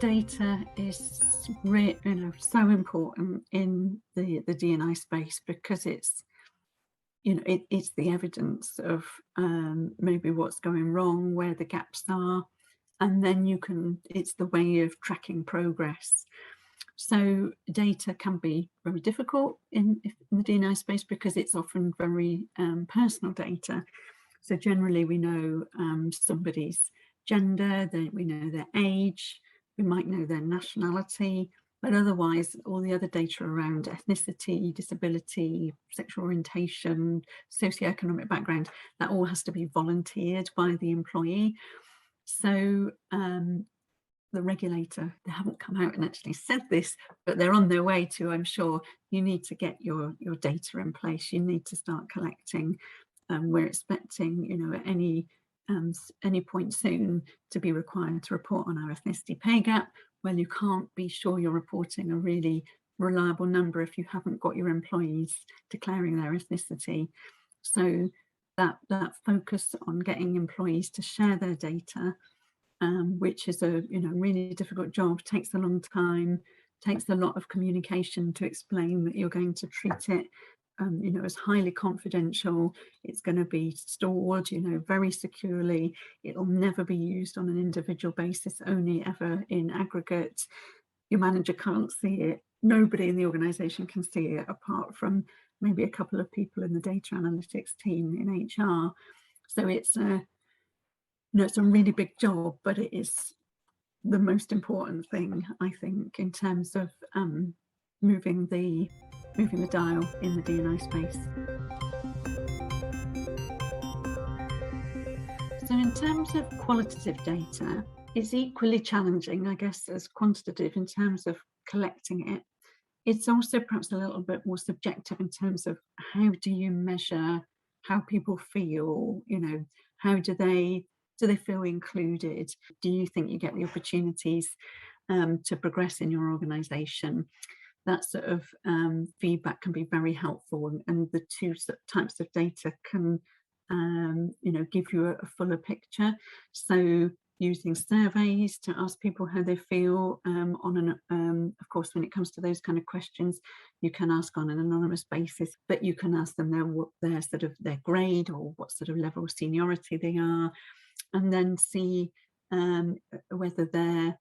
Data is so important in the D&I space, because it's the evidence of maybe what's going wrong, where the gaps are, and then it's the way of tracking progress. So data can be very difficult in the D&I space, because it's often very personal data. So generally we know somebody's gender, we know their age, we might know their nationality, but otherwise all the other data around ethnicity, disability, sexual orientation, socioeconomic background, that all has to be volunteered by the employee. So the regulator, they haven't come out and actually said this, but they're on their way to, I'm sure. You need to get your data in place. You need to start collecting. We're expecting, at any point soon to be required to report on our ethnicity pay gap. Well, you can't be sure you're reporting a really reliable number if you haven't got your employees declaring their ethnicity. So that focus on getting employees to share their data, which is a really difficult job, takes a long time, takes a lot of communication to explain that you're going to treat it as highly confidential. It's going to be stored, very securely. It'll never be used on an individual basis, only ever in aggregate. Your manager can't see it. Nobody in the organisation can see it, apart from maybe a couple of people in the data analytics team in HR. So it's a really big job, but it is the most important thing, I think, in terms of moving the dial in the D&I space. So in terms of qualitative data, it's equally challenging, I guess, as quantitative in terms of collecting it. It's also perhaps a little bit more subjective in terms of how do you measure how people feel, how do they feel included? Do you think you get the opportunities to progress in your organisation? That sort of feedback can be very helpful, and the two types of data can give you a fuller picture. So using surveys to ask people how they feel of course, when it comes to those kind of questions, you can ask on an anonymous basis, but you can ask them their grade, or what sort of level of seniority they are, and then see whether their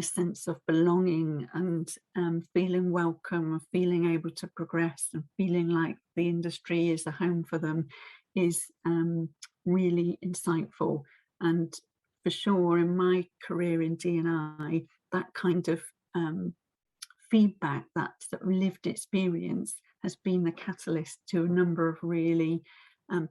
sense of belonging and feeling welcome, feeling able to progress, and feeling like the industry is a home for them is really insightful. And for sure, in my career in D&I, that kind of feedback, that sort of lived experience, has been the catalyst to a number of really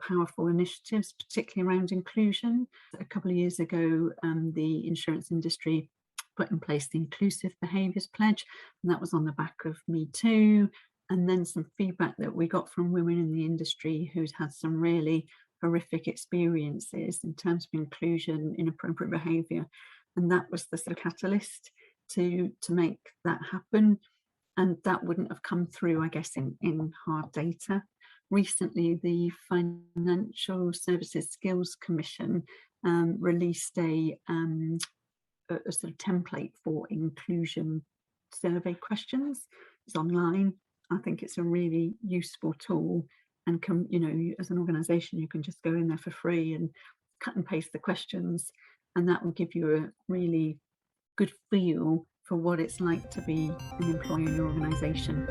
powerful initiatives, particularly around inclusion. A couple of years ago, the insurance industry put in place the Inclusive Behaviours Pledge, and that was on the back of Me Too, and then some feedback that we got from women in the industry who'd had some really horrific experiences in terms of inclusion, inappropriate behaviour, and that was the sort of catalyst to make that happen. And that wouldn't have come through, I guess, in hard data. Recently, the Financial Services Skills Commission released a sort of template for inclusion survey questions. It's online. I think it's a really useful tool, and as an organisation, you can just go in there for free and cut and paste the questions, and that will give you a really good feel for what it's like to be an employee in your organisation.